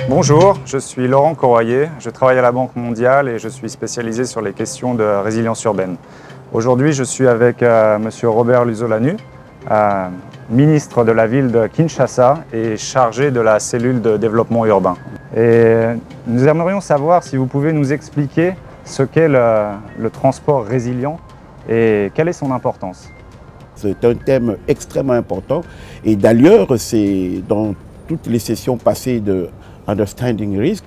Bonjour, je suis Laurent Corroyer, je travaille à la Banque mondiale et je suis spécialisé sur les questions de résilience urbaine. Aujourd'hui, je suis avec M. Robert Luzolanu, ministre de la ville de Kinshasa et chargé de la cellule de développement urbain. Et nous aimerions savoir si vous pouvez nous expliquer ce qu'est le transport résilient et quelle est son importance. C'est un thème extrêmement important et d'ailleurs, c'est dans toutes les sessions passées de Understanding Risk,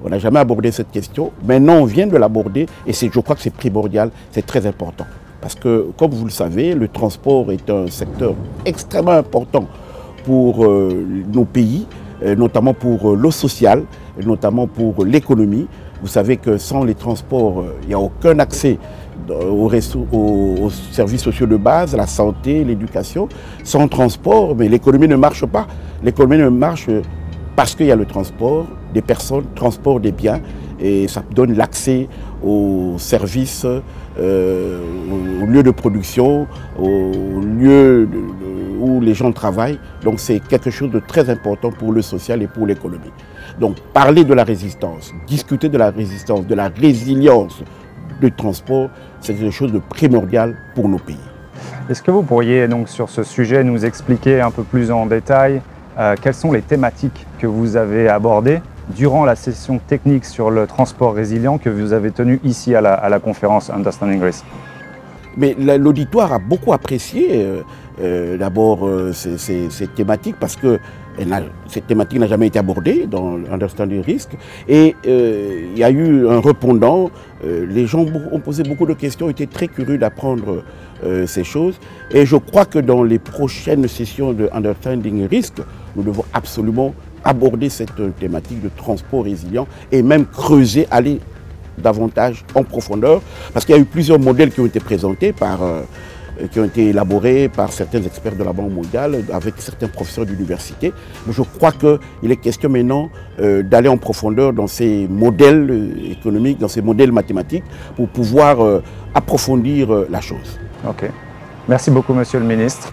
on n'a jamais abordé cette question. Maintenant, on vient de l'aborder et je crois que c'est primordial, c'est très important. Parce que, comme vous le savez, le transport est un secteur extrêmement important pour nos pays, notamment pour l'eau sociale, notamment pour l'économie. Vous savez que sans les transports, il n'y a aucun accès aux services sociaux de base, la santé, l'éducation. Sans transport, mais l'économie ne marche pas. L'économie ne marche parce qu'il y a le transport des personnes, transport des biens, et ça donne l'accès aux services, aux lieux de production, aux lieux où les gens travaillent. Donc c'est quelque chose de très important pour le social et pour l'économie. Donc parler de la résistance, discuter de la résistance, de la résilience du transport, c'est quelque chose de primordial pour nos pays. Est-ce que vous pourriez donc sur ce sujet nous expliquer un peu plus en détail quelles sont les thématiques que vous avez abordées durant la session technique sur le transport résilient que vous avez tenue ici à la conférence Understanding Risk? Mais l'auditoire a beaucoup apprécié d'abord ces thématiques parce que cette thématique n'a jamais été abordée dans Understanding Risk. Et il y a eu un répondant, les gens ont posé beaucoup de questions, étaient très curieux d'apprendre ces choses. Et je crois que dans les prochaines sessions de Understanding Risk, nous devons absolument aborder cette thématique de transport résilient et même creuser, aller davantage en profondeur, parce qu'il y a eu plusieurs modèles qui ont été présentés qui ont été élaborés par certains experts de la Banque mondiale, avec certains professeurs d'université. Mais je crois qu'il est question maintenant d'aller en profondeur dans ces modèles économiques, dans ces modèles mathématiques, pour pouvoir approfondir la chose. Ok. Merci beaucoup, Monsieur le Ministre.